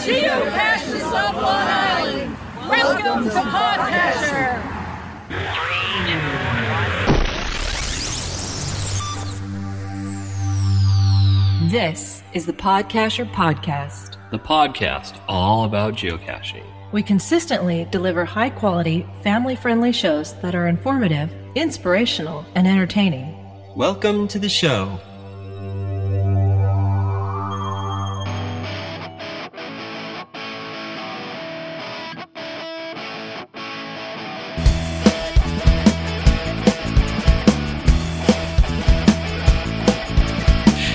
Geocaches of Long Island. Welcome to Podcacher. This is the Podcacher Podcast. The podcast all about geocaching. We consistently deliver high-quality, family-friendly shows that are informative, inspirational, and entertaining. Welcome to the show.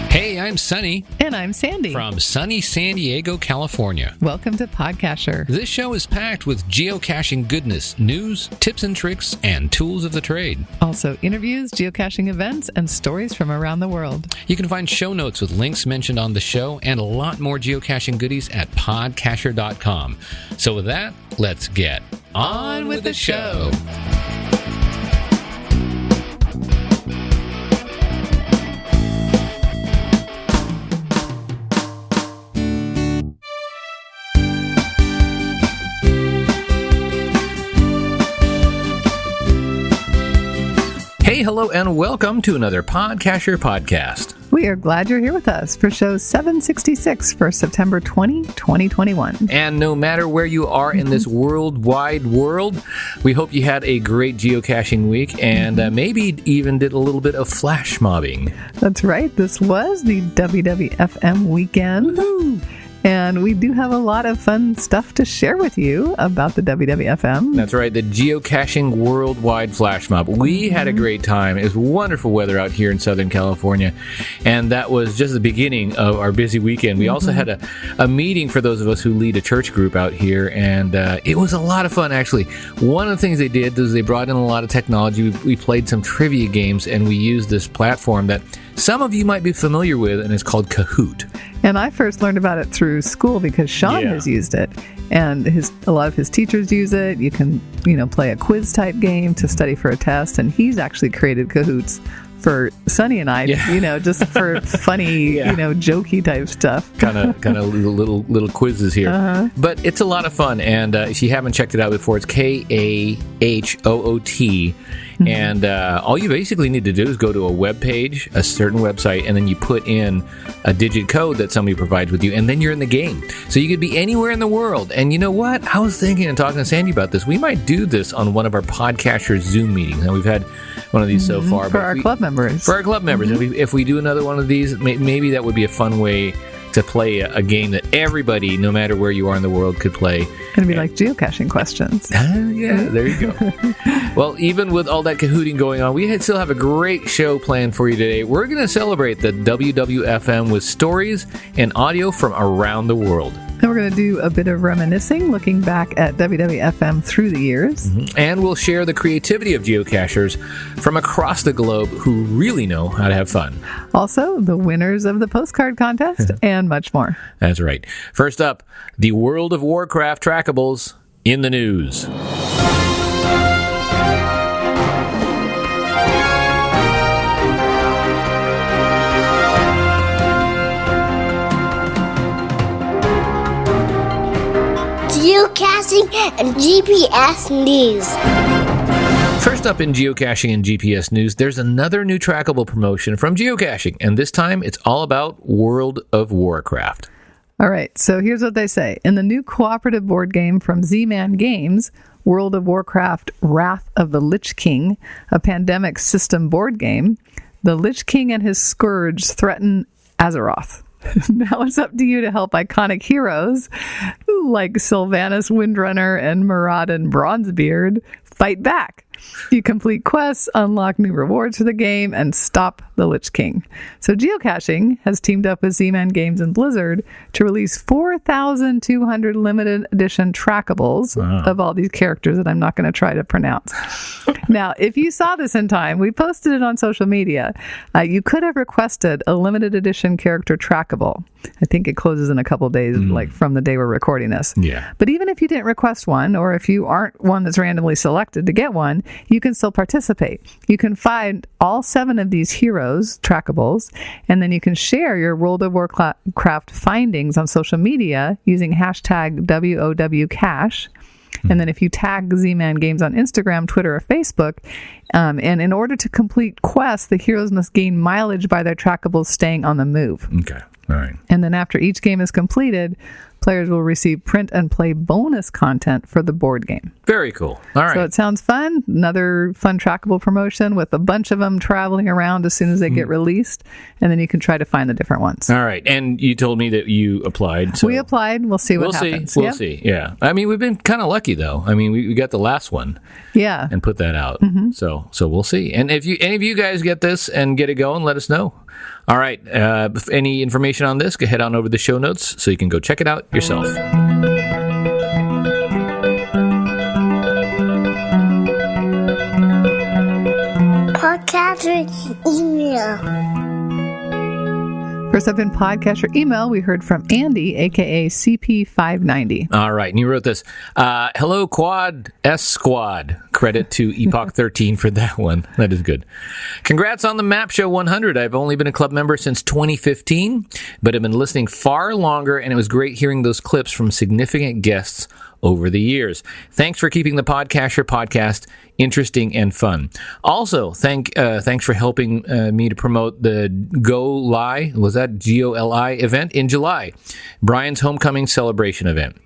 Hey, I'm Sunny. And I'm Sandy. From sunny San Diego, California. Welcome to Podcacher. This show is packed with geocaching goodness, news, tips and tricks, and tools of the trade. Also, interviews, geocaching events, and stories from around the world. You can find show notes with links mentioned on the show and a lot more geocaching goodies at podcacher.com. So with that, let's get on with the show. Hey, hello, and welcome to another Podcacher podcast. We are glad you're here with us for show 766 for September 20, 2021. And no matter where you are in this worldwide world, we hope you had a great geocaching week and maybe even did a little bit of flash mobbing. That's right. This was the WWFM weekend. Woo-hoo! And we do have a lot of fun stuff to share with you about the WWFM. That's right, the Geocaching Worldwide Flash Mob. We had a great time. It was wonderful weather out here in Southern California. And that was just the beginning of our busy weekend. We also had a meeting for those of us who lead a church group out here. And it was a lot of fun, actually. One of the things they did was they brought in a lot of technology. We played some trivia games, and we used this platform that some of you might be familiar with, and it's called Kahoot. And I first learned about it through school because Sean has used it. And a lot of his teachers use it. You can, play a quiz type game to study for a test. And he's actually created Kahoots for Sunny and I, just for funny, jokey type stuff. Kind of little quizzes here. But it's a lot of fun. And if you haven't checked it out before, it's Kahoot. And all you basically need to do is go to a web page, a certain website, and then you put in a digit code that somebody provides with you, and then you're in the game. So you could be anywhere in the world. And you know what? I was thinking and talking to Sandy about this. We might do this on one of our Podcasters Zoom meetings. Now, we've had one of these so far. For our club members. For our club members. If we do another one of these, maybe that would be a fun way to play a game that everybody, no matter where you are in the world, could play. It'd be like geocaching questions. Yeah, there you go. Well, even with all that Kahooting going on, we still have a great show planned for you today. We're going to celebrate the WWFM with stories and audio from around the world. And we're going to do a bit of reminiscing, looking back at WWFM through the years. And we'll share the creativity of geocachers from across the globe who really know how to have fun. Also, the winners of the postcard contest and much more. That's right. First up, the World of Warcraft trackables in the news. Geocaching and GPS news. First up in geocaching and GPS news, there's another new trackable promotion from geocaching, and this time it's all about World of Warcraft. All right, so here's what they say. In the new cooperative board game from Z-Man Games, World of Warcraft Wrath of the Lich King, a pandemic system board game, the Lich King and his scourge threaten Azeroth. Now it's up to you to help iconic heroes like Sylvanas Windrunner and Muradin Bronzebeard fight back. You complete quests, unlock new rewards for the game, and stop the Lich King. So geocaching has teamed up with Z-Man Games and Blizzard to release 4,200 limited edition trackables of all these characters that I'm not going to try to pronounce. Now, if you saw this in time, we posted it on social media. You could have requested a limited edition character trackable. I think it closes in a couple days, like from the day we're recording this. Yeah. But even if you didn't request one, or if you aren't one that's randomly selected to get one, you can still participate. You can find all 7 of these heroes, trackables, and then you can share your World of Warcraft findings on social media using hashtag WOWCache. And then if you tag Z-Man Games on Instagram, Twitter, or Facebook, and in order to complete quests, the heroes must gain mileage by their trackables staying on the move. Okay. All right. And then after each game is completed, players will receive print and play bonus content for the board game. Very cool. All right. So it sounds fun. Another fun trackable promotion with a bunch of them traveling around as soon as they get released. And then you can try to find the different ones. All right. And you told me that you applied. So we applied. We'll see what happens. We'll see. Yeah. I mean, we've been kind of lucky, though. I mean, we got the last one. Yeah. And put that out. So we'll see. And if any of you guys get this and get it going, let us know. All right. Any information on this, go head on over to the show notes so you can go check it out yourself. Podcaster email. First up in Podcaster email, we heard from Andy, a.k.a. CP590. All right. And you wrote this. Hello, Quad S Squad. Credit to Epoch 13 for that one. That is good. Congrats on the Map Show 100. I've only been a club member since 2015, but I've been listening far longer, and it was great hearing those clips from significant guests over the years. Thanks for keeping the Podcaster podcast interesting and fun. Also, thanks for helping me to promote the Goli, was that Goli event in July, Brian's homecoming celebration event.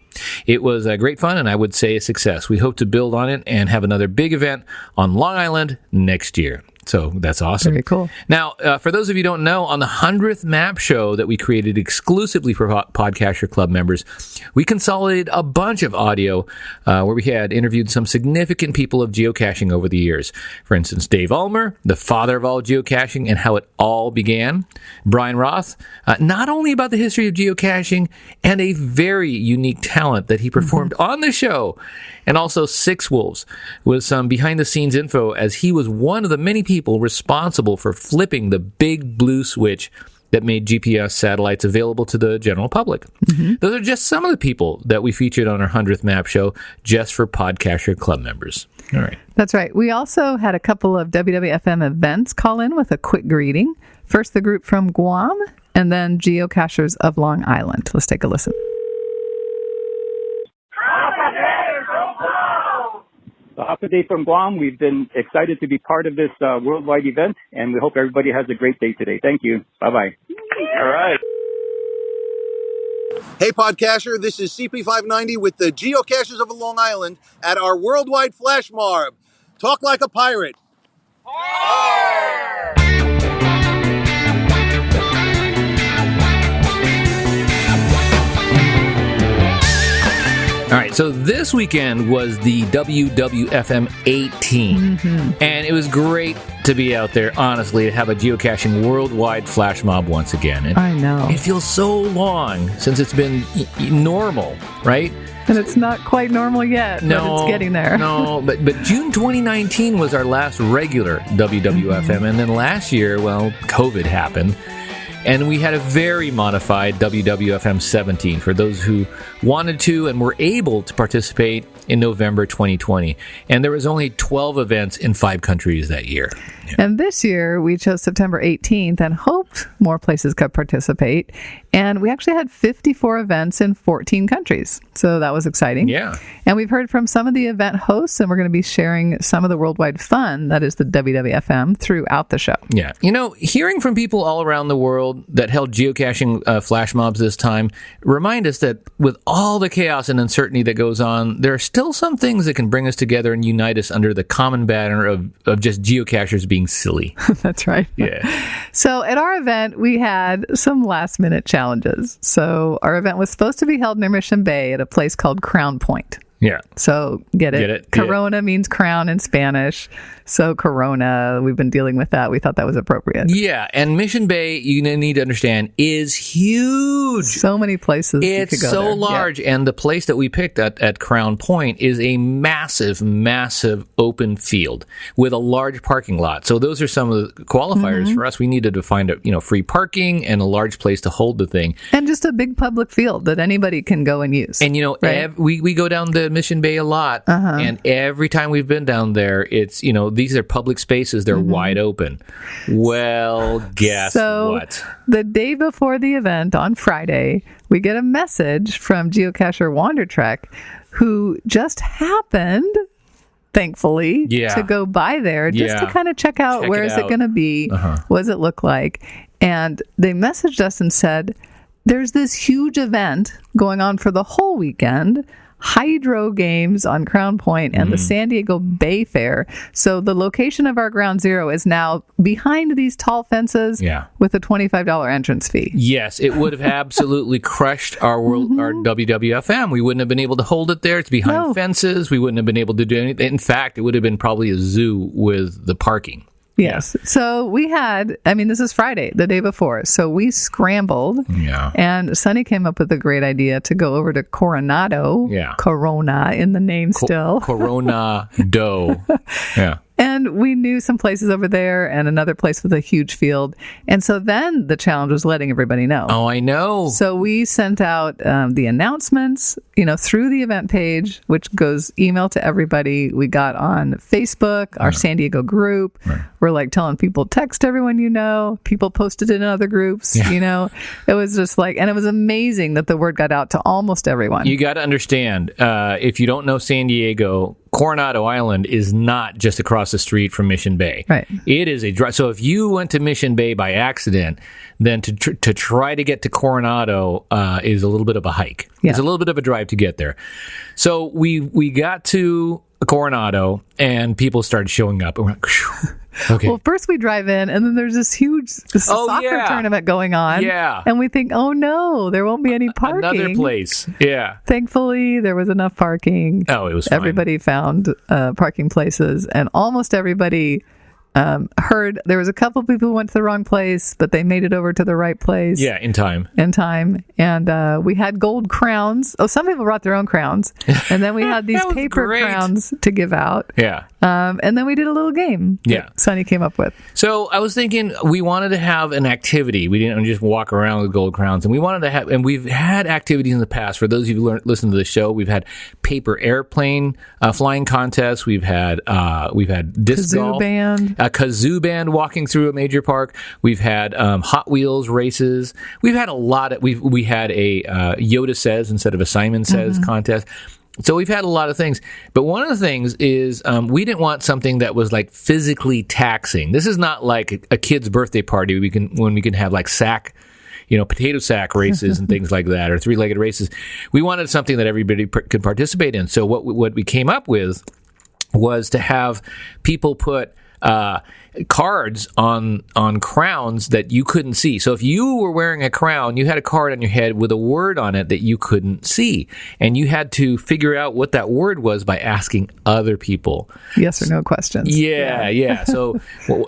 It was great fun, and I would say a success. We hope to build on it and have another big event on Long Island next year. So that's awesome. Very cool. Now, for those of you who don't know, on the 100th Map Show that we created exclusively for Podcaster Club members, we consolidated a bunch of audio where we had interviewed some significant people of geocaching over the years. For instance, Dave Ulmer, the father of all geocaching and how it all began. Brian Roth, not only about the history of geocaching and a very unique talent that he performed on the show, and also Six Wolves with some behind-the-scenes info as he was one of the many people responsible for flipping the big blue switch that made GPS satellites available to the general public. Those are just some of the people that we featured on our 100th Map Show just for Podcaster Club members. All right. That's right. We also had a couple of WWFM events call in with a quick greeting. First, the group from Guam, and then Geocachers of Long Island. Let's take a listen. Day from Guam. We've been excited to be part of this worldwide event, and we hope everybody has a great day today. Thank you. Bye-bye. All right. Hey, Podcaster. This is CP590 with the Geocachers of Long Island at our worldwide flash mob. Talk like a pirate. All right, so this weekend was the WWFM 18, and it was great to be out there, honestly, to have a geocaching worldwide flash mob once again. And I know. it feels so long since it's been normal, right? And it's not quite normal yet, but it's getting there. No, but June 2019 was our last regular WWFM, and then last year, well, COVID happened. And we had a very modified WWFM 17 for those who wanted to and were able to participate in November 2020. And there was only 12 events in 5 countries that year. Yeah. And this year, we chose September 18th and hoped more places could participate. And we actually had 54 events in 14 countries. So that was exciting. Yeah. And we've heard from some of the event hosts, and we're going to be sharing some of the worldwide fun, that is the WWFM, throughout the show. Yeah. You know, hearing from people all around the world that held geocaching flash mobs this time remind us that with all the chaos and uncertainty that goes on, there are still some things that can bring us together and unite us under the common banner of just geocachers being silly. That's right. Yeah. So at our event, we had some last-minute challenges. So our event was supposed to be held near Mission Bay at a place called Crown Point. Yeah. So get it? Get it? Corona means crown in Spanish. So Corona, we've been dealing with that. We thought that was appropriate. Yeah, and Mission Bay, you need to understand, is huge. So many places you could It's go so there. large, and the place that we picked at Crown Point is a massive, massive open field with a large parking lot. So those are some of the qualifiers for us. We needed to find free parking and a large place to hold the thing. And just a big public field that anybody can go and use. And right? we go down to Mission Bay a lot, and every time we've been down there, it's these are public spaces; they're wide open. Well, guess what? The day before the event on Friday, we get a message from geocacher WanderTrek, who just happened, thankfully, to go by there just to kind of check out where is it going to be, what does it look like, and they messaged us and said, "There's this huge event going on for the whole weekend." Hydro games on Crown Point and the San Diego Bay Fair. So the location of our ground zero is now behind these tall fences with a $25 entrance fee. Yes, it would have absolutely crushed our WWFM. We wouldn't have been able to hold it there. It's behind fences. We wouldn't have been able to do anything. In fact, it would have been probably a zoo with the parking. Yes. So we had, this is Friday, the day before. So we scrambled. Yeah. And Sonny came up with a great idea to go over to Coronado. Yeah. Corona in the name still. Coronado. Yeah. And we knew some places over there and another place with a huge field. And so then the challenge was letting everybody know. Oh, I know. So we sent out the announcements, through the event page, which goes email to everybody. We got on Facebook, our San Diego group. Right. We're like telling people, text everyone you know. People posted it in other groups, It was just and it was amazing that the word got out to almost everyone. You got to understand, if you don't know San Diego, Coronado Island is not just across the street from Mission Bay. Right. It is a drive. So if you went to Mission Bay by accident, then to try to get to Coronado is a little bit of a hike. Yeah. It's a little bit of a drive to get there. So we got to Coronado, and people started showing up. And we're like, okay. Well, first we drive in, and then there's this huge soccer tournament going on. Yeah. And we think, oh no, there won't be any parking. Another place. Yeah. Thankfully, there was enough parking. Oh, it was fine. Everybody found parking places, and almost everybody heard. There was a couple people who went to the wrong place, but they made it over to the right place. Yeah, in time. And we had gold crowns. Oh, some people brought their own crowns. And then we had these paper crowns to give out. Yeah. And then we did a little game that Sonny came up with. So I was thinking we wanted to have an activity. We didn't just walk around with gold crowns. And we wanted to have, and we've had activities in the past. For those of you who listened to the show, we've had paper airplane flying contests. We've had disc golf. A kazoo band walking through a major park. We've had Hot Wheels races. We've had a lot of, we had a Yoda Says instead of a Simon Says contest. So we've had a lot of things, but one of the things is we didn't want something that was like physically taxing. This is not like a kid's birthday party when we can have like potato sack races and things like that, or three-legged races. We wanted something that everybody could participate in. So what we came up with was to have people put cards on crowns that you couldn't see. So if you were wearing a crown, you had a card on your head with a word on it that you couldn't see, and you had to figure out what that word was by asking other people yes or no questions. Yeah. So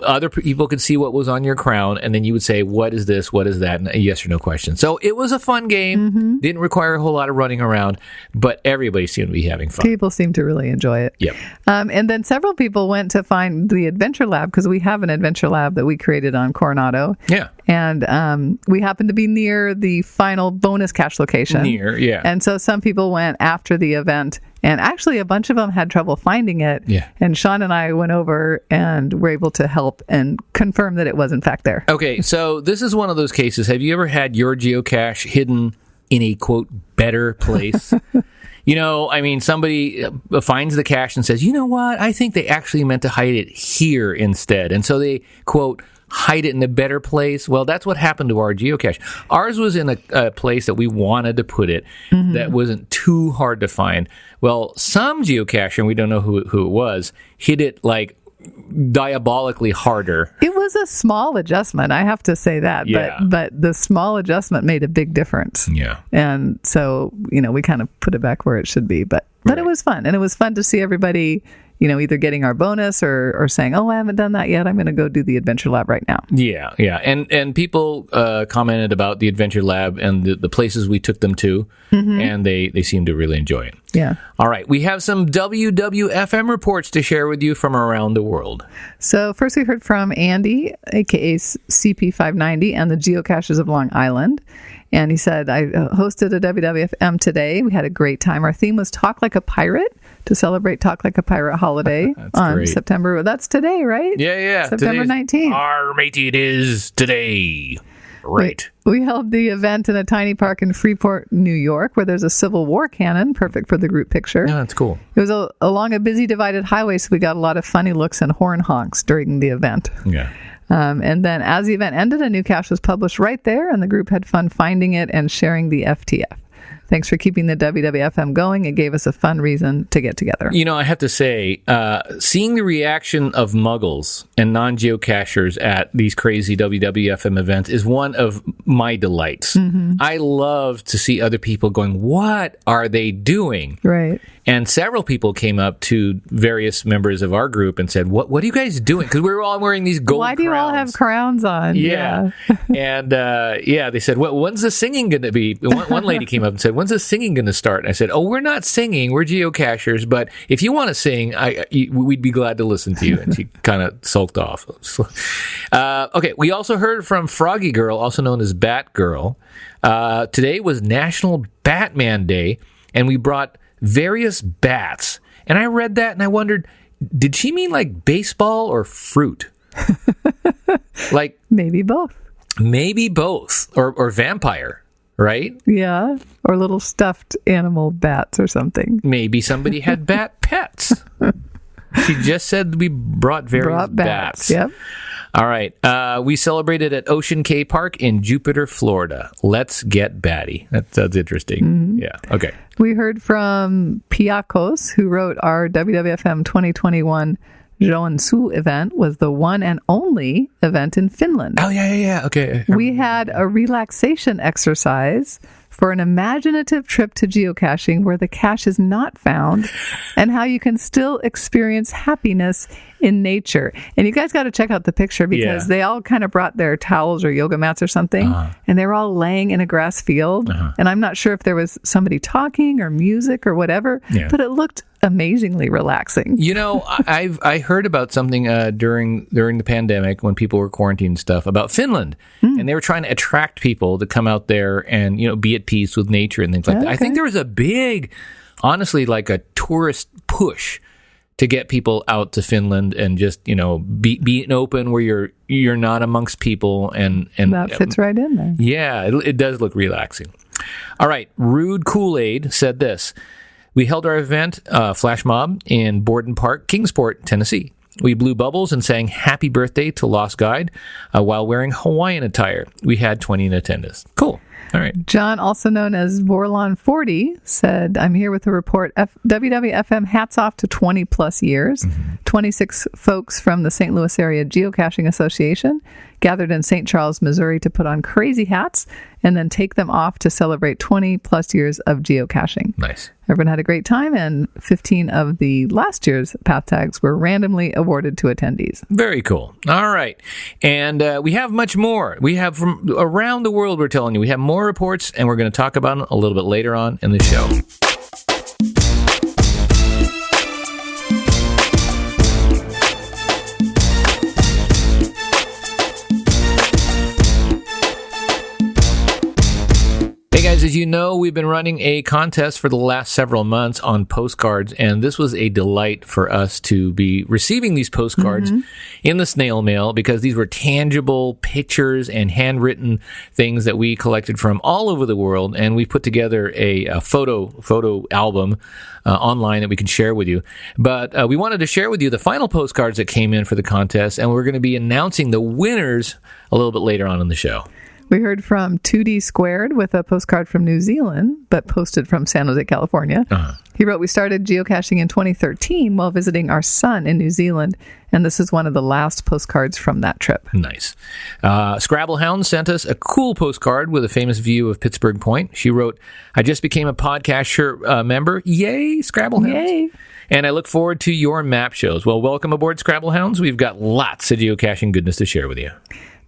other people could see what was on your crown, and then you would say, what is this, what is that, and a yes or no question. So it was a fun game. Didn't require a whole lot of running around, but everybody seemed to be having fun. People seemed to really enjoy it. Yep. And then several people went to find the Adventure Lab, because we have an Adventure Lab that we created on Coronado. Yeah. And we happened to be near the final bonus cache location. Yeah. And so some people went after the event, and actually a bunch of them had trouble finding it. Yeah. And Sean and I went over and were able to help and confirm that it was in fact there. Okay, so this is one of those cases. Have you ever had your geocache hidden in a, quote, better place? Somebody finds the cache and says, you know what? I think they actually meant to hide it here instead. And so they, quote, hide it in a better place. Well, that's what happened to our geocache. Ours was in a place that we wanted to put it that wasn't too hard to find. Well, some geocacher, and we don't know who it was, hid it like diabolically harder. It was a small adjustment, I have to say that. Yeah. But the small adjustment made a big difference. Yeah. And so, we kind of put it back where it should be. But it was fun. And it was fun to see everybody, either getting our bonus or saying, oh, I haven't done that yet. I'm going to go do the Adventure Lab right now. Yeah. And people commented about the Adventure Lab and the places we took them to, and they seemed to really enjoy it. Yeah. All right. We have some WWFM reports to share with you from around the world. So first we heard from Andy, a.k.a. CP590, and the Geocaches of Long Island. And he said, I hosted a WWFM today. We had a great time. Our theme was Talk Like a Pirate to celebrate Talk Like a Pirate holiday on great. September. That's today, right? Yeah. September 19th. Our matey, it is today. Right. We held the event in a tiny park in Freeport, New York, where there's a Civil War cannon, perfect for the group picture. Yeah, that's cool. It was along a busy divided highway, so we got a lot of funny looks and horn honks during the event. Yeah. And then as the event ended, a new cache was published right there, and the group had fun finding it and sharing the FTF. Thanks for keeping the WWFM going. It gave us a fun reason to get together. I have to say, seeing the reaction of muggles and non-geocachers at these crazy WWFM events is one of my delights. I love to see other people going, what are they doing? Right. And several people came up to various members of our group and said, what are you guys doing? Because we were all wearing these gold Why do you all have crowns on? Yeah. And they said, when's the singing going to be? One lady came up and said, when's the singing going to start? And I said, we're not singing. We're geocachers. But if you want to sing, we'd be glad to listen to you. And she kind of sulked off. Okay. We also heard from Froggy Girl, also known as Bat Girl. Today was National Batman Day, and we brought various bats. And I read that and I wondered, did she mean like baseball or fruit? Like maybe both. Or vampire, right? Yeah. Or little stuffed animal bats or something. Maybe somebody had bat pets. She just said we brought various bats. Yep. All right. We celebrated at Ocean Cay Park in Jupiter, Florida. Let's get batty. That sounds interesting. Yeah. Okay. We heard from Piakos, who wrote our WWFM 2021 Joensuu event was the one and only event in Finland. Oh, yeah. Okay. We had a relaxation exercise for an imaginative trip to geocaching where the cache is not found and how you can still experience happiness in nature. And you guys got to check out the picture because they all kind of brought their towels or yoga mats or something, and they were all laying in a grass field. And I'm not sure if there was somebody talking or music or whatever, but it looked amazingly relaxing. I heard about something during the pandemic when people were quarantining and stuff about Finland, and they were trying to attract people to come out there and be at peace with nature and things like that. I think there was a big, honestly, like a tourist push to get people out to Finland and just be open where you're not amongst people and that fits right in there. Yeah, it does look relaxing. All right, Rude Kool-Aid said this. We held our event, Flash Mob, in Borden Park, Kingsport, Tennessee. We blew bubbles and sang Happy Birthday to Lost Guide while wearing Hawaiian attire. We had 20 in attendance. Cool. All right. John, also known as Vorlon40, said, I'm here with a report. WWFM hats off to 20 plus years. 26 folks from the St. Louis Area Geocaching Association gathered in St. Charles, Missouri to put on crazy hats and then take them off to celebrate 20 plus years of geocaching. Nice. Everyone had a great time, and 15 of the last year's path tags were randomly awarded to attendees. Very cool. All right. And we have much more. We have from around the world, we're telling you. We have more reports, and we're going to talk about them a little bit later on in the show. Hey guys, as you know, we've been running a contest for the last several months on postcards, and this was a delight for us to be receiving these postcards in the snail mail because these were tangible pictures and handwritten things that we collected from all over the world, and we put together a photo album online that we can share with you. But we wanted to share with you the final postcards that came in for the contest, and we're going to be announcing the winners a little bit later on in the show. We heard from 2D Squared with a postcard from New Zealand, but posted from San Jose, California. He wrote, we started geocaching in 2013 while visiting our son in New Zealand, and this is one of the last postcards from that trip. Nice. Scrabblehound sent us a cool postcard with a famous view of Pittsburgh Point. She wrote, I just became a podcaster member. Yay, Scrabblehounds. Yay. And I look forward to your map shows. Well, welcome aboard, Scrabblehounds. We've got lots of geocaching goodness to share with you.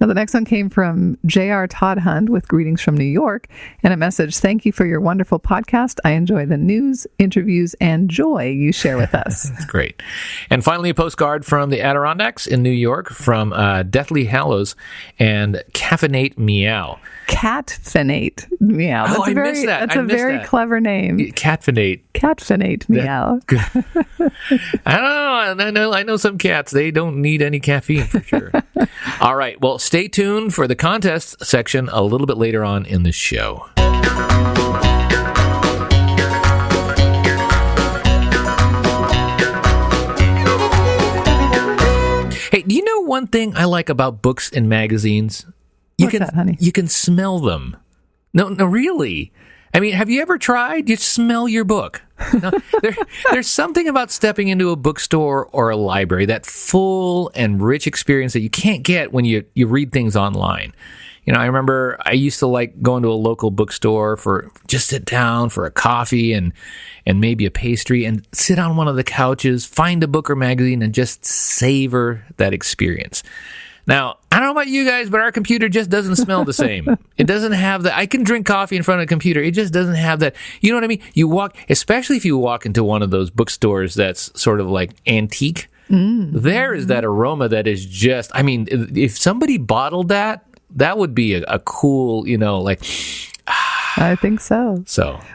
Now, the next one came from J.R. Todd Hunt with greetings from New York and a message, thank you for your wonderful podcast. I enjoy the news, interviews, and joy you share with us. That's great. And finally, a postcard from the Adirondacks in New York from Deathly Hallows and Caffeinate Meow. Catfinate Meow. That's I missed that. That's a very clever name. Catfinate. Catfinate Meow. I don't know. I know some cats. They don't need any caffeine for sure. All right. Well, stay tuned for the contest section a little bit later on in the show. Hey, do you know one thing I like about books and magazines? What's that, honey? You can smell them. No, really. I mean, have you ever tried? You smell your book. No, there's something about stepping into a bookstore or a library, that full and rich experience that you can't get when you read things online. You know, I remember I used to like going to a local bookstore for just sit down for a coffee and maybe a pastry and sit on one of the couches, find a book or magazine, and just savor that experience. Now, I don't know about you guys, but our computer just doesn't smell the same. It doesn't have that. I can drink coffee in front of a computer. It just doesn't have that. You know what I mean? You walk, especially if you walk into one of those bookstores that's sort of like antique. There is that aroma that is just, I mean, if somebody bottled that, that would be a cool, you know, like... I think so.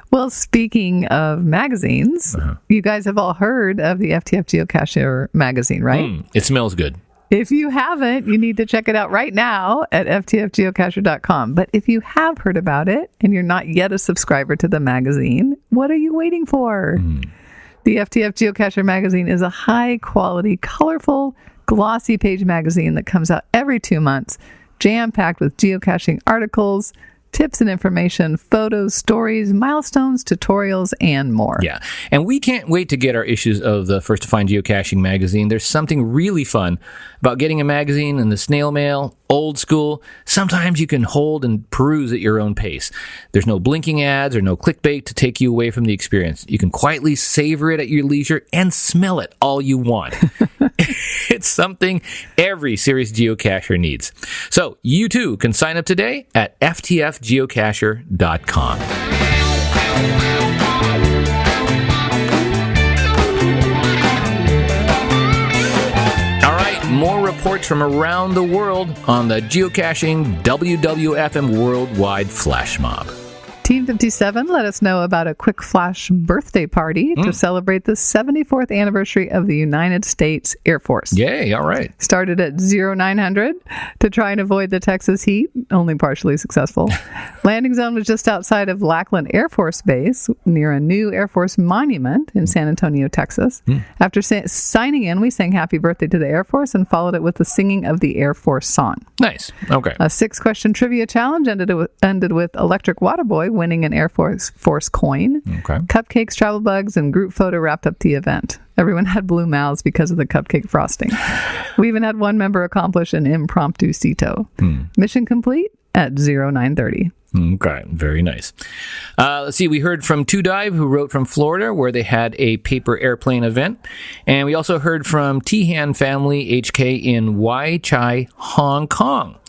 Well, speaking of magazines, you guys have all heard of the FTF Geocacher magazine, right? It smells good. If you haven't, you need to check it out right now at www.ftfgeocacher.com. But if you have heard about it and you're not yet a subscriber to the magazine, what are you waiting for? The FTF Geocacher magazine is a high-quality, colorful, glossy page magazine that comes out every 2 months, jam-packed with geocaching articles, tips and information, photos, stories, milestones, tutorials, and more. Yeah, and we can't wait to get our issues of the First to Find Geocaching magazine. There's something really fun about getting a magazine in the snail mail, old school. Sometimes you can hold and peruse at your own pace. There's no blinking ads or no clickbait to take you away from the experience. You can quietly savor it at your leisure and smell it all you want. It's something every serious geocacher needs. So you too can sign up today at ftfgeocacher.com. More reports from around the world on the geocaching WWFM Worldwide Flash Mob. Team 57 let us know about a quick flash birthday party to celebrate the 74th anniversary of the United States Air Force. Yay, all right. Started at 0900 to try and avoid the Texas heat, only partially successful. Landing zone was just outside of Lackland Air Force Base near a new Air Force monument in San Antonio, Texas. After signing in, we sang happy birthday to the Air Force and followed it with the singing of the Air Force song. Nice. Okay. A 6-question trivia challenge ended with Electric Waterboy winning an Air Force coin. Okay. Cupcakes, travel bugs, and group photo wrapped up the event. Everyone had blue mouths because of the cupcake frosting. We even had one member accomplish an impromptu CETO. Mission complete at 0930. Okay, very nice. Let's see, we heard from Two Dive, who wrote from Florida, where they had a paper airplane event. And we also heard from Tihan Family HK in Wai Chai, Hong Kong.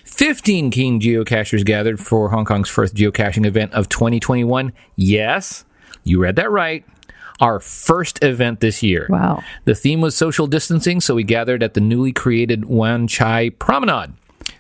15 keen geocachers gathered for Hong Kong's first geocaching event of 2021. Yes, you read that right. Our first event this year. Wow. The theme was social distancing, so we gathered at the newly created Wan Chai Promenade.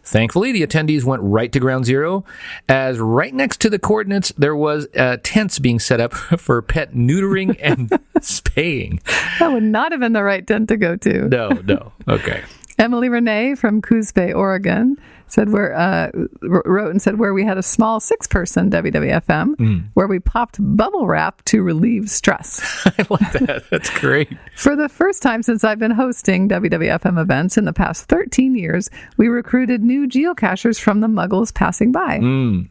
Thankfully, the attendees went right to ground zero, as right next to the coordinates, there was tents being set up for pet neutering and spaying. That would not have been the right tent to go to. No. Okay. Emily Renee from Coos Bay, Oregon, said wrote and said where we had a small 6-person WWFM where we popped bubble wrap to relieve stress. I like that. That's great. For the first time since I've been hosting WWFM events in the past 13 years, we recruited new geocachers from the Muggles passing by.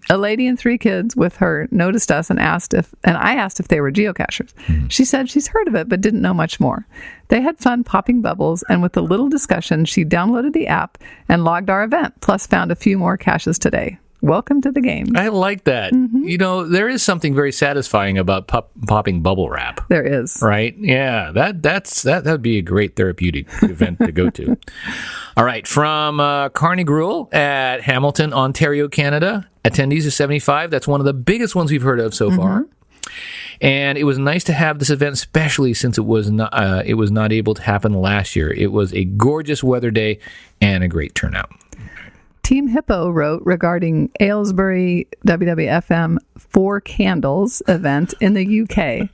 A lady and 3 kids with her noticed us and I asked if they were geocachers. She said she's heard of it but didn't know much more. They had fun popping bubbles, and with a little discussion, she downloaded the app and logged our event, plus found a few more caches today. Welcome to the game. I like that. You know, there is something very satisfying about popping bubble wrap. There is. Right? Yeah, that'd be a great therapeutic event to go to. All right, from Carney Gruel at Hamilton, Ontario, Canada. Attendees of 75. That's one of the biggest ones we've heard of so far. And it was nice to have this event, especially since it was not able to happen last year. It was a gorgeous weather day and a great turnout. Team Hippo wrote regarding Aylesbury WWFM 4 Candles event in the UK.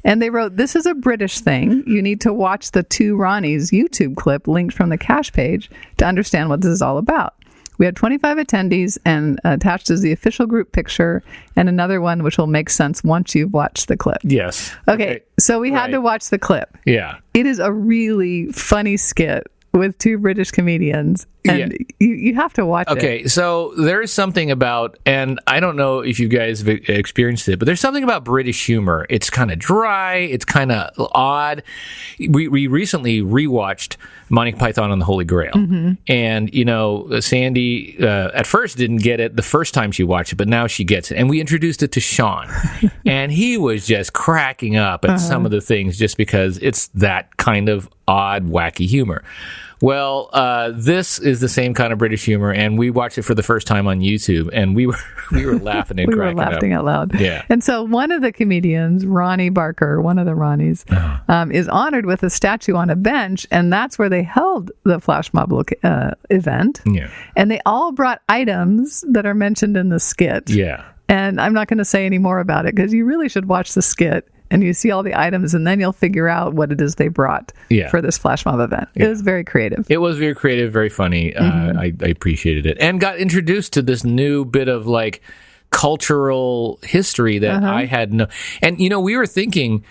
And they wrote, this is a British thing. You need to watch the 2 Ronnies YouTube clip linked from the cache page to understand what this is all about. We had 25 attendees, and attached is the official group picture and another one which will make sense once you've watched the clip. Yes. Okay, so we had to watch the clip. Yeah. It is a really funny skit with 2 British comedians, and you have to watch it. Okay, so there is something about, and I don't know if you guys have experienced it, but there's something about British humor. It's kind of dry. It's kind of odd. We recently rewatched Monty Python and the Holy Grail. And, you know, Sandy at first didn't get it the first time she watched it, but now she gets it. And we introduced it to Sean. And he was just cracking up at some of the things just because it's that kind of odd, wacky humor. Well, this is the same kind of British humor, and we watched it for the first time on YouTube, and we were laughing and cracking up. We were laughing out loud. Yeah. And so one of the comedians, Ronnie Barker, one of the Ronnies, is honored with a statue on a bench, and that's where they held the Flash Mob event. Yeah. And they all brought items that are mentioned in the skit. Yeah. And I'm not going to say any more about it because you really should watch the skit. And you see all the items, and then you'll figure out what it is they brought for this Flash Mob event. It was very creative. It was very creative, very funny. I appreciated it. And got introduced to this new bit of, like, cultural history that I had no... And, you know, we were thinking,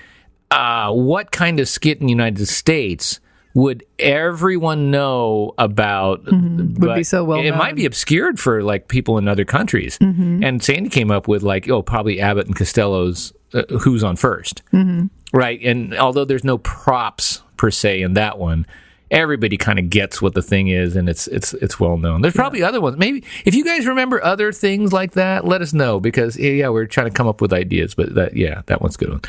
what kind of skit in the United States would everyone know about? Would be so well known. It might be obscured for, like, people in other countries. And Sandy came up with, like, probably Abbott and Costello's Who's on First. Right? And although there's no props per se in that one, everybody kind of gets what the thing is, and it's well known. There's probably other ones. Maybe if you guys remember other things like that, let us know, because we're trying to come up with ideas. But that one's a good one.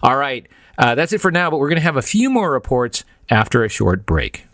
All right, that's it for now. But we're going to have a few more reports after a short break.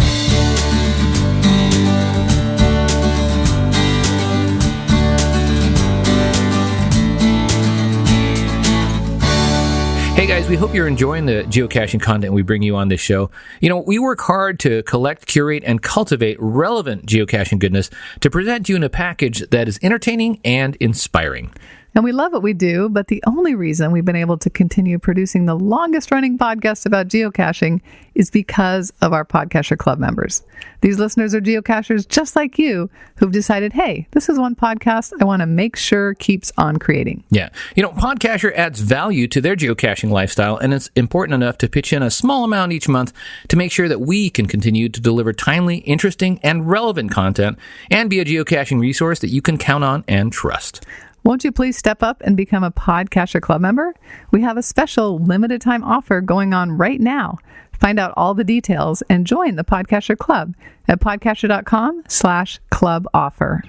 Hey guys, we hope you're enjoying the geocaching content we bring you on this show. You know, we work hard to collect, curate, and cultivate relevant geocaching goodness to present you in a package that is entertaining and inspiring. And we love what we do, but the only reason we've been able to continue producing the longest running podcast about geocaching is because of our Podcacher Club members. These listeners are geocachers just like you who've decided, hey, this is one podcast I want to make sure keeps on creating. Yeah. You know, Podcacher adds value to their geocaching lifestyle, and it's important enough to pitch in a small amount each month to make sure that we can continue to deliver timely, interesting, and relevant content and be a geocaching resource that you can count on and trust. Won't you please step up and become a Podcacher Club member? We have a special limited time offer going on right now. Find out all the details and join the Podcacher Club at podcaster.com/club offer.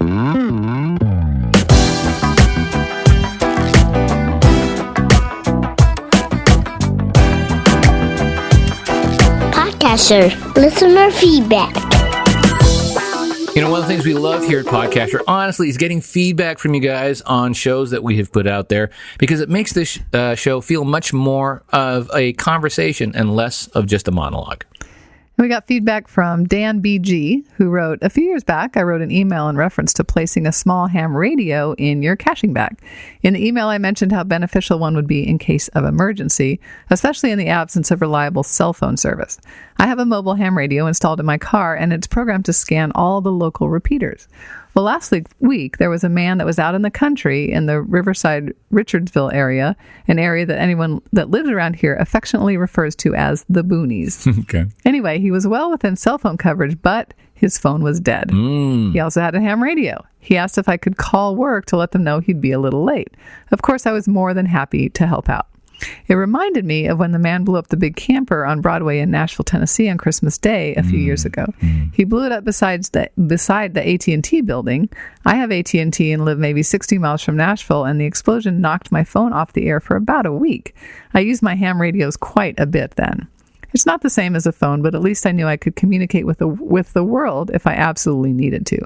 Podcaster listener feedback. You know, one of the things we love here at Podcaster, honestly, is getting feedback from you guys on shows that we have put out there, because it makes this show feel much more of a conversation and less of just a monologue. We got feedback from Dan BG, who wrote, a few years back, I wrote an email in reference to placing a small ham radio in your caching bag. In the email, I mentioned how beneficial one would be in case of emergency, especially in the absence of reliable cell phone service. I have a mobile ham radio installed in my car, and it's programmed to scan all the local repeaters. Well, last week, there was a man that was out in the country in the Riverside, Richardsville area, an area that anyone that lives around here affectionately refers to as the boonies. Okay. Anyway, he was well within cell phone coverage, but his phone was dead. He also had a ham radio. He asked if I could call work to let them know he'd be a little late. Of course, I was more than happy to help out. It reminded me of when the man blew up the big camper on Broadway in Nashville, Tennessee on Christmas Day a few years ago. He blew it up beside the AT&T building. I have AT&T and live maybe 60 miles from Nashville, and the explosion knocked my phone off the air for about a week. I used my ham radios quite a bit then. It's not the same as a phone, but at least I knew I could communicate with the world if I absolutely needed to.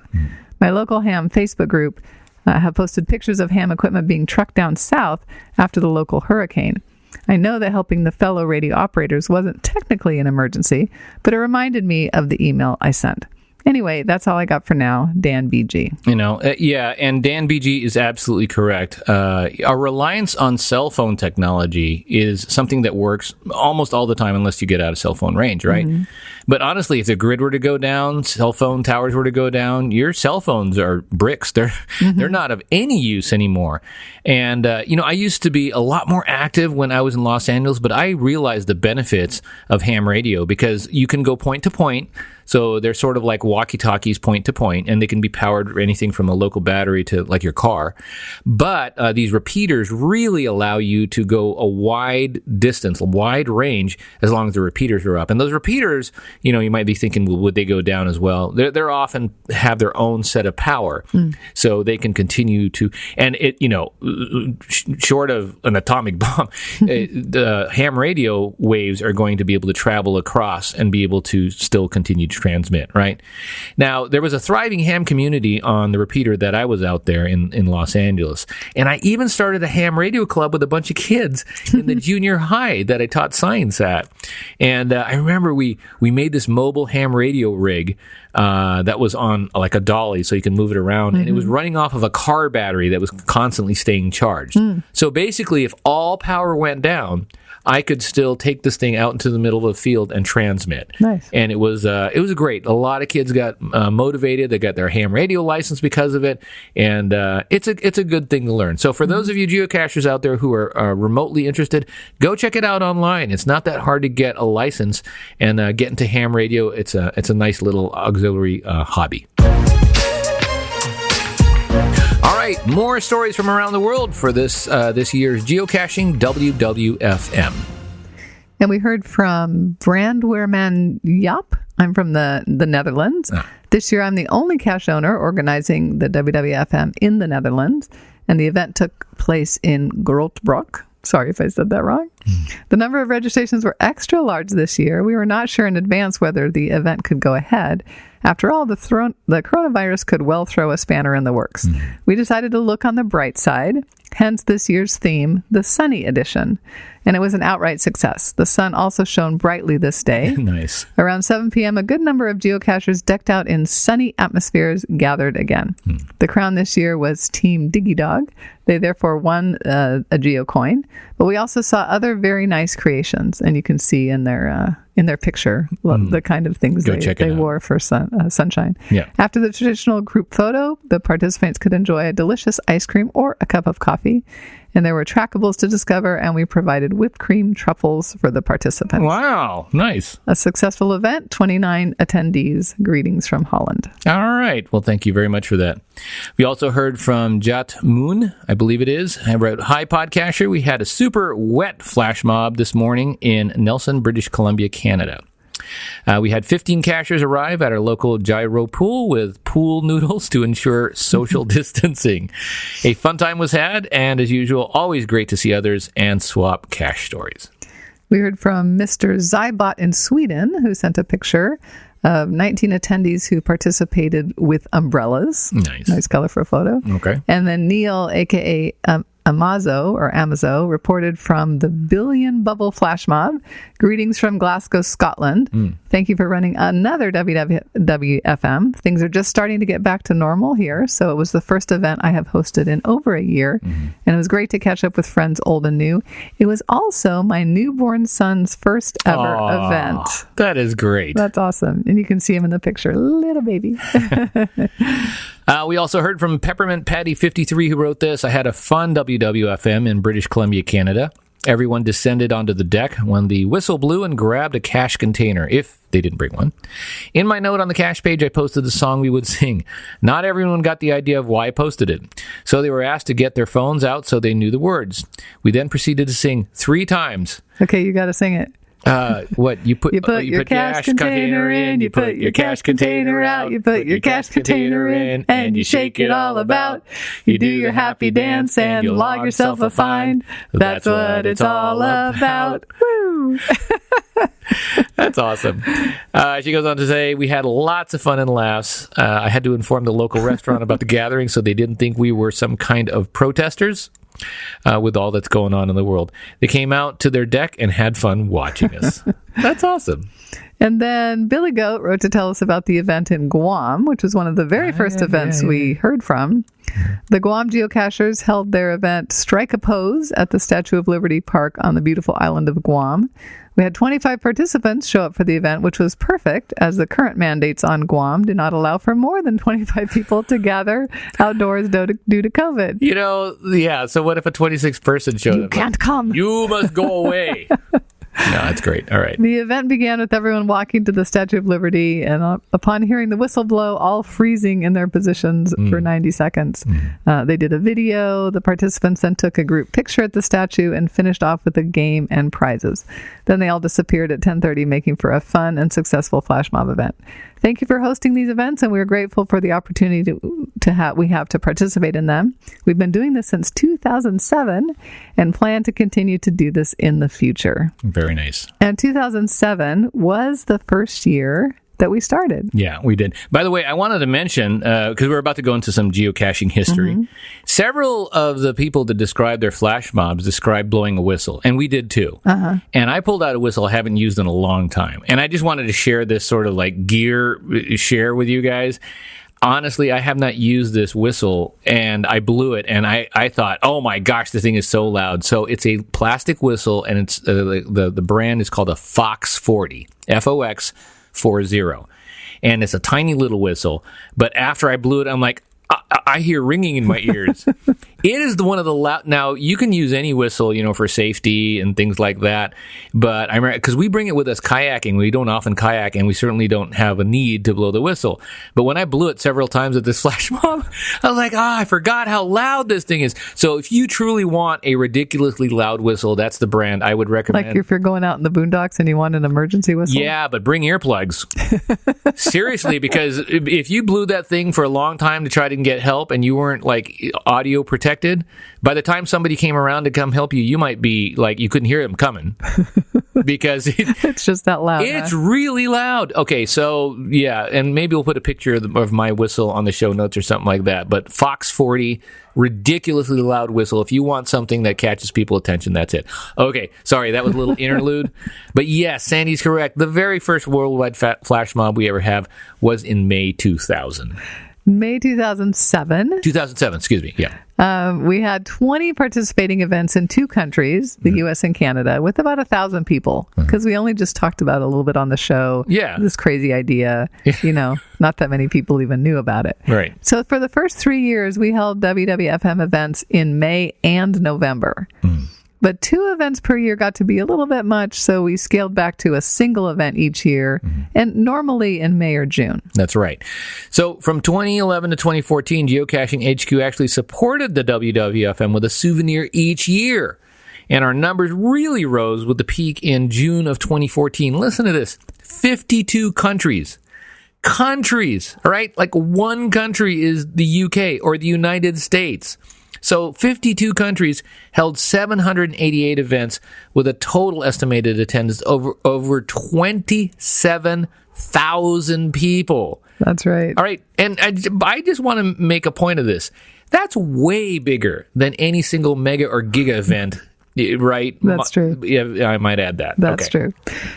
My local ham Facebook group have posted pictures of ham equipment being trucked down south after the local hurricane. I know that helping the fellow radio operators wasn't technically an emergency, but it reminded me of the email I sent. Anyway, that's all I got for now. Dan BG. Yeah, and Dan BG is absolutely correct. Our reliance on cell phone technology is something that works almost all the time unless you get out of cell phone range, right? But honestly, if the grid were to go down, cell phone towers were to go down, your cell phones are bricks. They're not of any use anymore. And, I used to be a lot more active when I was in Los Angeles, but I realized the benefits of ham radio because you can go point to point. So they're sort of like walkie-talkies point to point, and they can be powered anything from a local battery to like your car. But these repeaters really allow you to go a wide distance, a wide range, as long as the repeaters are up. And those repeaters, you might be thinking, well, would they go down as well? They're often have their own set of power, so they can continue to. And it, short of an atomic bomb, the ham radio waves are going to be able to travel across and be able to still continue to transmit, right? Now, there was a thriving ham community on the repeater that I was out there in Los Angeles. And I even started a ham radio club with a bunch of kids in the junior high that I taught science at. And I remember we made this mobile ham radio rig that was on like a dolly so you can move it around. And it was running off of a car battery that was constantly staying charged. So basically, if all power went down, I could still take this thing out into the middle of the field and transmit. Nice. And it was great. A lot of kids got motivated. They got their ham radio license because of it. And it's a good thing to learn. So for those of you geocachers out there who are remotely interested, go check it out online. It's not that hard to get a license and get into ham radio. It's a nice little auxiliary hobby. All right, more stories from around the world for this year's Geocaching WWFM. And we heard from Brandweerman Jaap. I'm from the Netherlands. This year, I'm the only cache owner organizing the WWFM in the Netherlands, and the event took place in Grotbroek. Sorry if I said that wrong. The number of registrations were extra large this year. We were not sure in advance whether the event could go ahead. After all, the coronavirus could well throw a spanner in the works. We decided to look on the bright side, hence this year's theme, the Sunny Edition. And it was an outright success. The sun also shone brightly this day. Nice. Around 7 p.m., a good number of geocachers decked out in sunny atmospheres gathered again. The crown this year was Team DigiDog. They therefore won a geocoin. But we also saw other very nice creations, and you can see in their picture the kind of things they wore for sunshine. Yeah. After the traditional group photo, the participants could enjoy a delicious ice cream or a cup of coffee. And there were trackables to discover, and we provided whipped cream truffles for the participants. Wow, nice. A successful event, 29 attendees. Greetings from Holland. All right. Well, thank you very much for that. We also heard from Jat Moon, I believe it is. I wrote, "Hi, Podcaster. We had a super wet flash mob this morning in Nelson, British Columbia, Canada. We had 15 cachers arrive at our local gyro pool with pool noodles to ensure social distancing. A fun time was had, and as usual, always great to see others and swap cache stories." We heard from Mr. Zybot in Sweden, who sent a picture of 19 attendees who participated with umbrellas. Nice color for a photo. Okay. And then Neil, a.k.a. Amazo, reported from the Billion Bubble Flash Mob. Greetings from Glasgow, Scotland. Thank you for running another WWFM. Things are just starting to get back to normal here, so it was the first event I have hosted in over a year, and it was great to catch up with friends old and new. It was also my newborn son's first ever event. That is great. That's awesome. And you can see him in the picture. Little a baby. We also heard from Peppermint Patty 53, who wrote this. I had a fun WWFM in British Columbia, Canada. Everyone descended onto the deck when the whistle blew and grabbed a cash container, if they didn't bring one. In my note on the cash page, I posted the song we would sing. Not everyone got the idea of why I posted it, so they were asked to get their phones out so they knew the words. We then proceeded to sing 3 times. Okay, you got to sing it. What you put your cash container in, you put your cash container out, you put your cash container in, and you shake it all about. You do your happy dance and you log yourself a fine. That's what it's all about. Woo! That's awesome. She goes on to say, we had lots of fun and laughs. I had to inform the local restaurant about the gathering so they didn't think we were some kind of protesters. With all that's going on in the world. They came out to their deck and had fun watching us. That's awesome. And then Billy Goat wrote to tell us about the event in Guam, which was one of the very first events we heard from. The Guam geocachers held their event Strike a Pose at the Statue of Liberty Park on the beautiful island of Guam. We had 25 participants show up for the event, which was perfect, as the current mandates on Guam do not allow for more than 25 people to gather outdoors due to COVID. You know, yeah, so what if a 26th person showed up? You can't come. You must go away. No, that's great. All right. The event began with everyone walking to the Statue of Liberty, and upon hearing the whistle blow, all freezing in their positions for 90 seconds. They did a video. The participants then took a group picture at the statue and finished off with a game and prizes. Then they all disappeared at 10:30, making for a fun and successful flash mob event. Thank you for hosting these events, and we're grateful for the opportunity we have to participate in them. We've been doing this since 2007 and plan to continue to do this in the future. Very nice. And 2007 was the first year that we started. Yeah, we did. By the way, I wanted to mention, because we're about to go into some geocaching history, several of the people that described their flash mobs described blowing a whistle, and we did too. And I pulled out a whistle I haven't used in a long time, and I just wanted to share this sort of like gear share with you guys. Honestly, I have not used this whistle, and I blew it, and I thought, oh my gosh, the thing is so loud. So it's a plastic whistle, and it's the brand is called a Fox 40, Fox 40, and it's a tiny little whistle. But after I blew it, I'm like, I hear ringing in my ears. It is one of the loud. Now you can use any whistle, for safety and things like that. But I remember because we bring it with us kayaking. We don't often kayak, and we certainly don't have a need to blow the whistle. But when I blew it several times at this flash mob, I was like, I forgot how loud this thing is. So if you truly want a ridiculously loud whistle, that's the brand I would recommend. Like if you're going out in the boondocks and you want an emergency whistle. Yeah, but bring earplugs. Seriously, because if you blew that thing for a long time to try to get help and you weren't like audio protected, by the time somebody came around to come help you, you might be like, you couldn't hear them coming because it's just that loud. It's really loud. Okay, so yeah, and maybe we'll put a picture of my whistle on the show notes or something like that. But Fox 40, ridiculously loud whistle. If you want something that catches people's attention, that's it. Okay, sorry, that was a little interlude. But yes, Sandy's correct. The very first worldwide flash mob we ever have was in May 2000. May 2007. 2007, excuse me, yeah. We had 20 participating events in 2 countries, the U.S. and Canada, with about 1,000 people, because we only just talked about it a little bit on the show. Yeah. This crazy idea, not that many people even knew about it. Right. So for the first 3 years, we held WWFM events in May and November. But 2 events per year got to be a little bit much, so we scaled back to a single event each year, and normally in May or June. That's right. So from 2011 to 2014, Geocaching HQ actually supported the WWFM with a souvenir each year. And our numbers really rose with the peak in June of 2014. Listen to this. 52 countries. Countries, all right? Like one country is the UK or the United States. So 52 countries held 788 events with a total estimated attendance over 27,000 people. That's right. All right. And I just want to make a point of this. That's way bigger than any single mega or giga event. Right? That's true. Yeah, I might add that. That's true.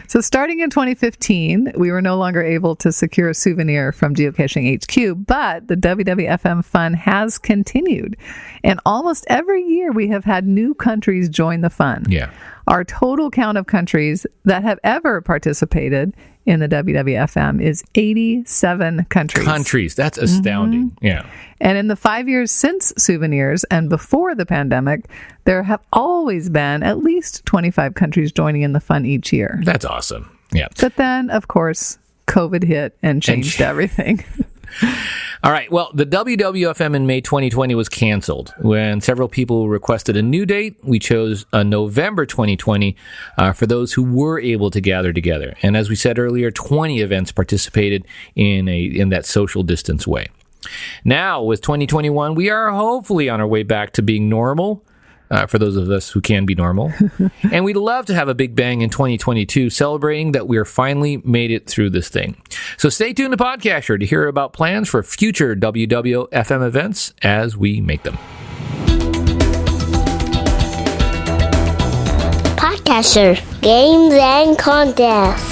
So starting in 2015, we were no longer able to secure a souvenir from Geocaching HQ, but the WWFM fun has continued. And almost every year we have had new countries join the fun. Yeah. Our total count of countries that have ever participated in the WWFM is 87 countries. That's astounding. Yeah. And in the 5 years since Souvenirs and before the pandemic, there have always been at least 25 countries joining in the fun each year. That's awesome. Yeah. But then, of course, COVID hit and changed everything. All right. Well, the WWFM in May 2020 was canceled. When several people requested a new date, we chose November 2020 for those who were able to gather together. And as we said earlier, 20 events participated in that social distance way. Now, with 2021, we are hopefully on our way back to being normal. For those of us who can be normal. And we'd love to have a big bang in 2022, celebrating that we are finally made it through this thing. So stay tuned to Podcaster to hear about plans for future WWFM events as we make them. Podcaster, games and contests.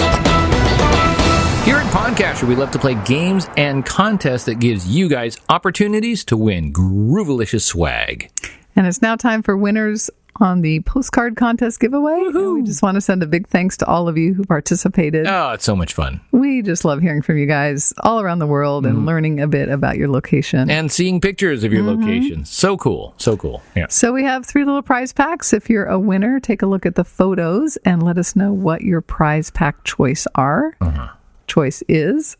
Here at Podcaster, we love to play games and contests that gives you guys opportunities to win groovalicious swag. And it's now time for winners on the postcard contest giveaway. And we just want to send a big thanks to all of you who participated. Oh, it's so much fun. We just love hearing from you guys all around the world and learning a bit about your location. And seeing pictures of your location. So cool. So cool. Yeah. So we have 3 little prize packs. If you're a winner, take a look at the photos and let us know what your prize pack choice are. Choice is.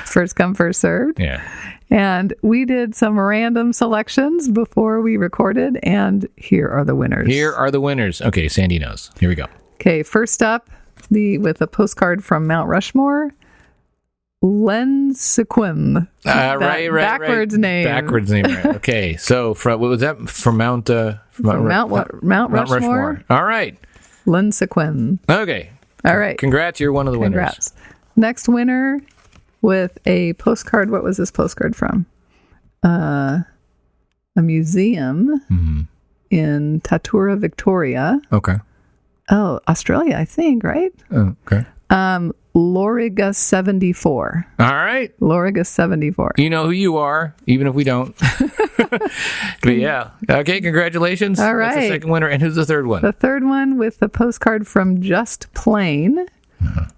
First come, first served. Yeah. And we did some random selections before we recorded, and here are the winners. Here are the winners. Okay, Sandy knows. Here we go. Okay, first up, with a postcard from Mount Rushmore, Len Sequim. Right. Backwards name. Backwards name, right. Okay, so what was that? From Mount Rushmore. All right. Len Sequim. Okay. All right. Congrats, you're one of the winners. Next winner with a postcard. What was this postcard from? A museum in Tatura, Victoria. Okay. Oh, Australia, I think, right? Okay. Loriga 74. All right. Loriga 74. You know who you are, even if we don't. But yeah. Okay, congratulations. All right. That's the second winner. And who's the third one? The third one with the postcard from Just Plain,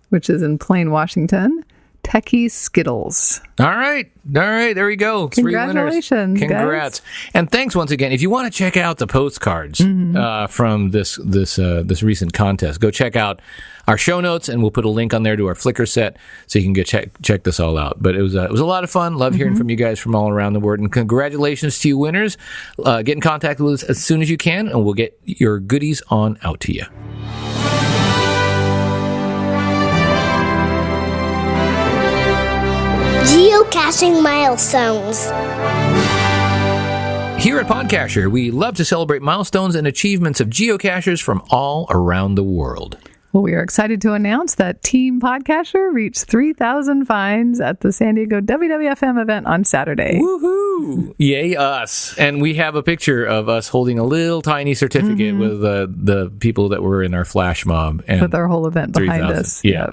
which is in Plain, Washington. Techie Skittles. All right. There we go. Congratulations, 3 winners. Congrats. Guys. And thanks once again. If you want to check out the postcards from this recent contest, go check out our show notes, and we'll put a link on there to our Flickr set so you can go check this all out. But it was a lot of fun. Love hearing from you guys from all around the world. And congratulations to you winners. Get in contact with us as soon as you can, and we'll get your goodies on out to you. Geocaching milestones. Here at Podcaster, we love to celebrate milestones and achievements of geocachers from all around the world. Well, we are excited to announce that Team Podcaster reached 3,000 finds at the San Diego WWFM event on Saturday. Woohoo! Yay us! And we have a picture of us holding a little tiny certificate with the people that were in our flash mob. And with our whole event behind us. Yeah.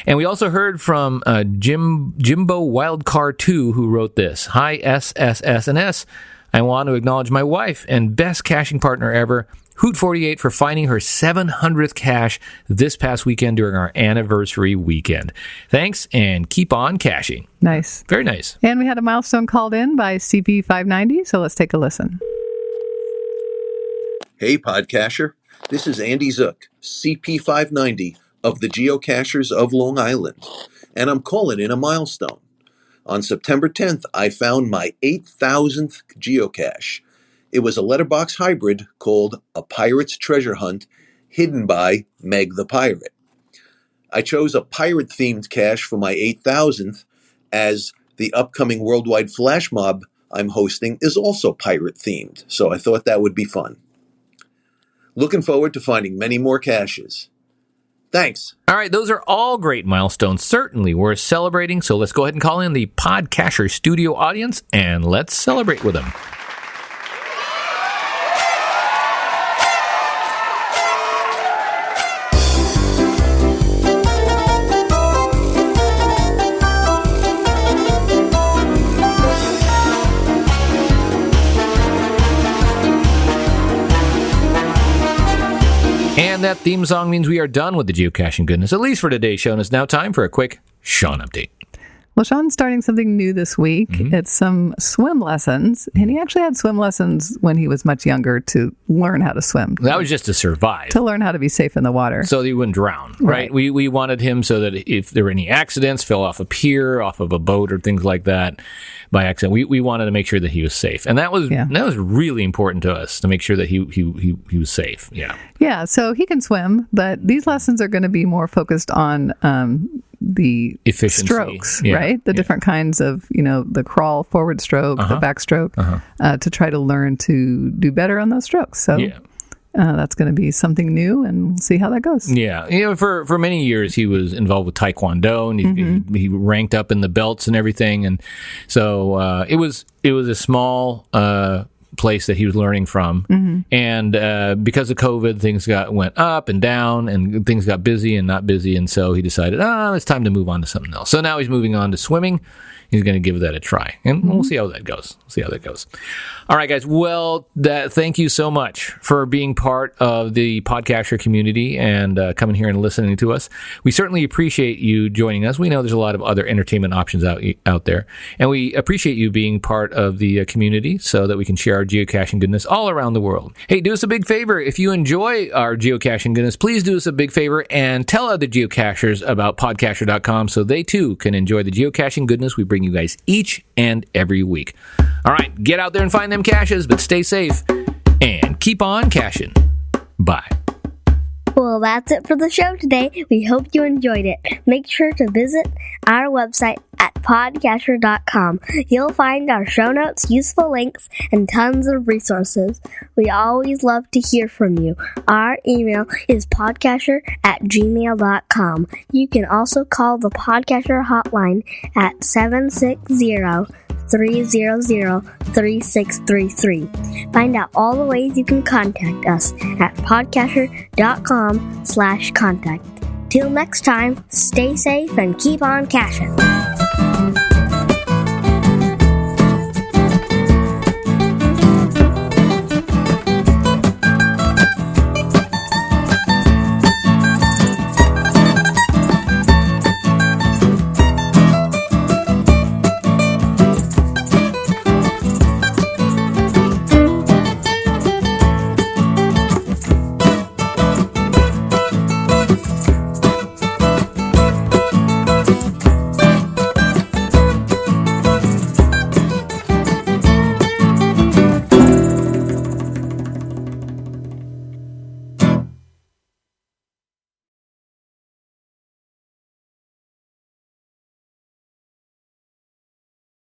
And we also heard from Jimbo Wildcard 2, who wrote this. Hi, SSSNS. I want to acknowledge my wife and best caching partner ever, Hoot48, for finding her 700th cache this past weekend during our anniversary weekend. Thanks, and keep on caching. Nice. Very nice. And we had a milestone called in by CP590, so let's take a listen. Hey, Podcacher. This is Andy Zook, CP590 of the Geocachers of Long Island, and I'm calling in a milestone. On September 10th, I found my 8,000th geocache. It was a letterbox hybrid called A Pirate's Treasure Hunt, hidden by Meg the Pirate. I chose a pirate-themed cache for my 8,000th, as the upcoming worldwide flash mob I'm hosting is also pirate-themed, so I thought that would be fun. Looking forward to finding many more caches. Thanks. All right, those are all great milestones, certainly worth celebrating, so let's go ahead and call in the Podcaster studio audience, and let's celebrate with them. And that theme song means we are done with the geocaching goodness, at least for today's show. And it's now time for a quick Sean update. Well, Sean's starting something new this week. It's some swim lessons. And he actually had swim lessons when he was much younger to learn how to swim. That was just to survive. To learn how to be safe in the water. So that he wouldn't drown, right? We wanted him so that if there were any accidents, fell off a pier, off of a boat or things like that by accident, we wanted to make sure that he was safe. And that was really important to us, to make sure that he was safe. Yeah. Yeah, so he can swim, but these lessons are going to be more focused on the efficiency, strokes, right? The different kinds of, the crawl forward stroke, the backstroke, to try to learn to do better on those strokes. So that's going to be something new, and we'll see how that goes. Yeah. For many years, he was involved with Taekwondo, and he ranked up in the belts and everything. And so it was a small place that he was learning from, and because of COVID, things went up and down, and things got busy and not busy, and so he decided, it's time to move on to something else. So now he's moving on to swimming. He's going to give that a try, and we'll see how that goes. All right, guys. Well, thank you so much for being part of the Podcaster community and coming here and listening to us. We certainly appreciate you joining us. We know there's a lot of other entertainment options out there, and we appreciate you being part of the community so that we can share our geocaching goodness all around the world. Hey, do us a big favor. If you enjoy our geocaching goodness, please do us a big favor and tell other geocachers about podcacher.com so they too can enjoy the geocaching goodness we bring you guys each and every week. All right, get out there and find them caches, but stay safe and keep on caching. Bye. Well, that's it for the show today. We hope you enjoyed it. Make sure to visit our website at podcacher.com. You'll find our show notes, useful links, and tons of resources. We always love to hear from you. Our email is podcacher@gmail.com. You can also call the Podcacher hotline at 760-300-3633. Find out all the ways you can contact us at podcacher.com/contact. Till next time, stay safe and keep on caching.